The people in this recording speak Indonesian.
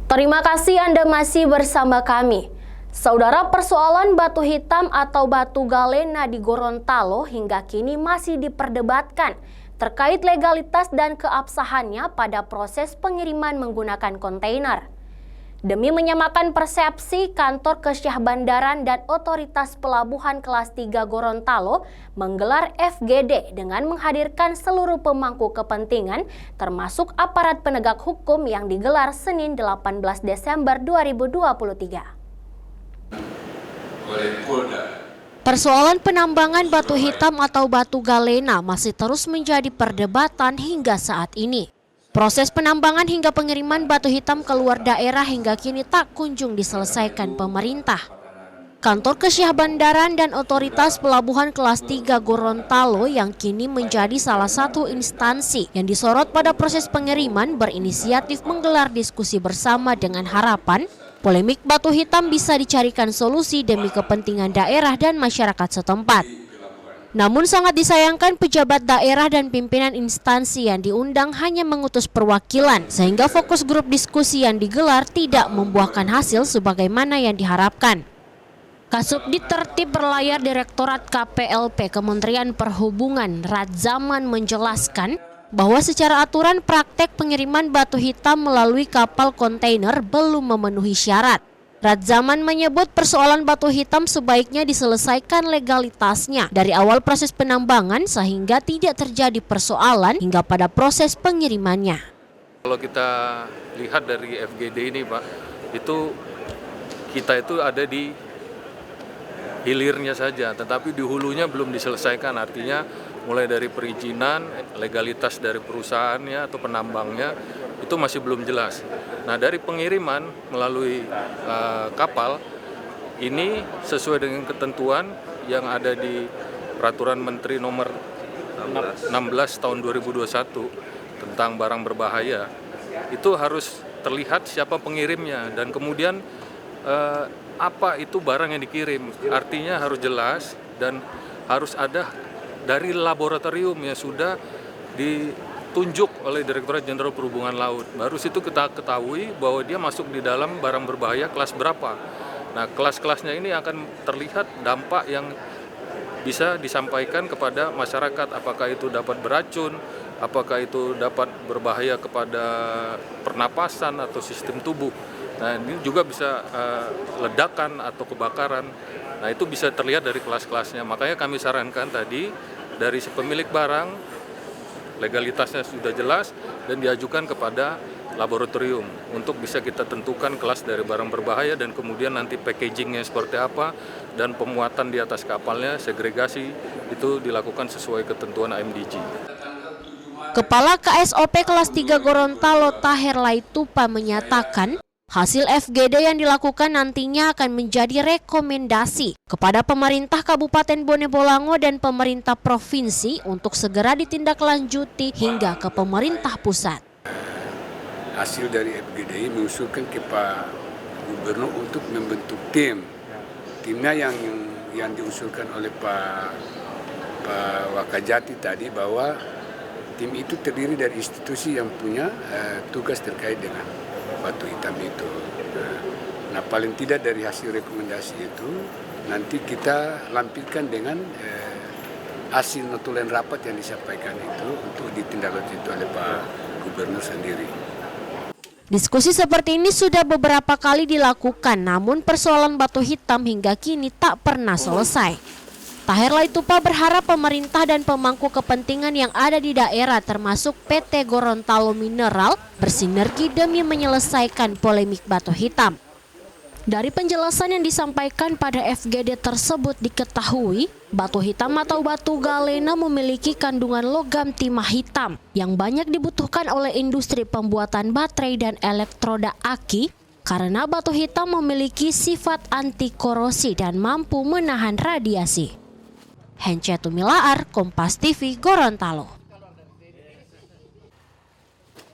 Terima kasih Anda masih bersama kami. Saudara, persoalan batu hitam atau batu galena di Gorontalo hingga kini masih diperdebatkan terkait legalitas dan keabsahannya pada proses pengiriman menggunakan kontainer. Demi menyamakan persepsi, Kantor Kesyahbandaran dan Otoritas Pelabuhan Kelas 3 Gorontalo menggelar FGD dengan menghadirkan seluruh pemangku kepentingan termasuk aparat penegak hukum yang digelar Senin 18 Desember 2023. Persoalan penambangan batu hitam atau batu galena masih terus menjadi perdebatan hingga saat ini. Proses penambangan hingga pengiriman batu hitam keluar daerah hingga kini tak kunjung diselesaikan pemerintah. Kantor Kesyahbandaran dan Otoritas Pelabuhan Kelas 3 Gorontalo yang kini menjadi salah satu instansi yang disorot pada proses pengiriman berinisiatif menggelar diskusi bersama dengan harapan polemik batu hitam bisa dicarikan solusi demi kepentingan daerah dan masyarakat setempat. Namun sangat disayangkan pejabat daerah dan pimpinan instansi yang diundang hanya mengutus perwakilan sehingga fokus grup diskusi yang digelar tidak membuahkan hasil sebagaimana yang diharapkan. Kasubdit Tertib Berlayar Direktorat KPLP Kementerian Perhubungan Radzaman menjelaskan bahwa secara aturan praktek pengiriman batu hitam melalui kapal kontainer belum memenuhi syarat. Radzaman menyebut persoalan batu hitam sebaiknya diselesaikan legalitasnya dari awal proses penambangan sehingga tidak terjadi persoalan hingga pada proses pengirimannya. Kalau kita lihat dari FGD ini Pak, kita itu ada di hilirnya saja, tetapi di hulunya belum diselesaikan, artinya mulai dari perizinan, legalitas dari perusahaannya atau penambangnya itu masih belum jelas. Nah, dari pengiriman melalui kapal ini sesuai dengan ketentuan yang ada di Peraturan Menteri Nomor 16 Tahun 2021 tentang barang berbahaya, itu harus terlihat siapa pengirimnya dan kemudian apa itu barang yang dikirim. Artinya harus jelas dan harus ada dari laboratorium yang sudah ditunjuk oleh Direktorat Jenderal Perhubungan Laut. Baru situ kita ketahui bahwa dia masuk di dalam barang berbahaya kelas berapa. Nah, kelas-kelasnya ini akan terlihat dampak yang bisa disampaikan kepada masyarakat. Apakah itu dapat beracun, apakah itu dapat berbahaya kepada pernapasan atau sistem tubuh. Nah, ini juga bisa ledakan atau kebakaran. Nah, itu bisa terlihat dari kelas-kelasnya. Makanya kami sarankan tadi dari si pemilik barang, legalitasnya sudah jelas dan diajukan kepada laboratorium untuk bisa kita tentukan kelas dari barang berbahaya dan kemudian nanti packagingnya seperti apa dan pemuatan di atas kapalnya, segregasi itu dilakukan sesuai ketentuan AMDG. Kepala KSOP Kelas 3 Gorontalo Taher Laitupa menyatakan hasil FGD yang dilakukan nantinya akan menjadi rekomendasi kepada pemerintah Kabupaten Bone Bolango dan pemerintah provinsi untuk segera ditindaklanjuti hingga ke pemerintah pusat. Hasil dari FGD mengusulkan ke Pak Gubernur untuk membentuk tim. Timnya yang diusulkan oleh Pak Wakajati tadi bahwa tim itu terdiri dari institusi yang punya tugas terkait dengan batu hitam itu. Nah, paling tidak dari hasil rekomendasi itu nanti kita lampirkan dengan hasil notulen rapat yang disampaikan itu untuk ditindaklanjuti oleh Pak Gubernur sendiri. Diskusi seperti ini sudah beberapa kali dilakukan, namun persoalan batu hitam hingga kini tak pernah selesai. Taher Laitupa berharap pemerintah dan pemangku kepentingan yang ada di daerah termasuk PT Gorontalo Mineral bersinergi demi menyelesaikan polemik batu hitam. Dari penjelasan yang disampaikan pada FGD tersebut diketahui, batu hitam atau batu galena memiliki kandungan logam timah hitam yang banyak dibutuhkan oleh industri pembuatan baterai dan elektroda aki karena batu hitam memiliki sifat anti korosi dan mampu menahan radiasi. Hence Tumilaar, Kompas TV, Gorontalo.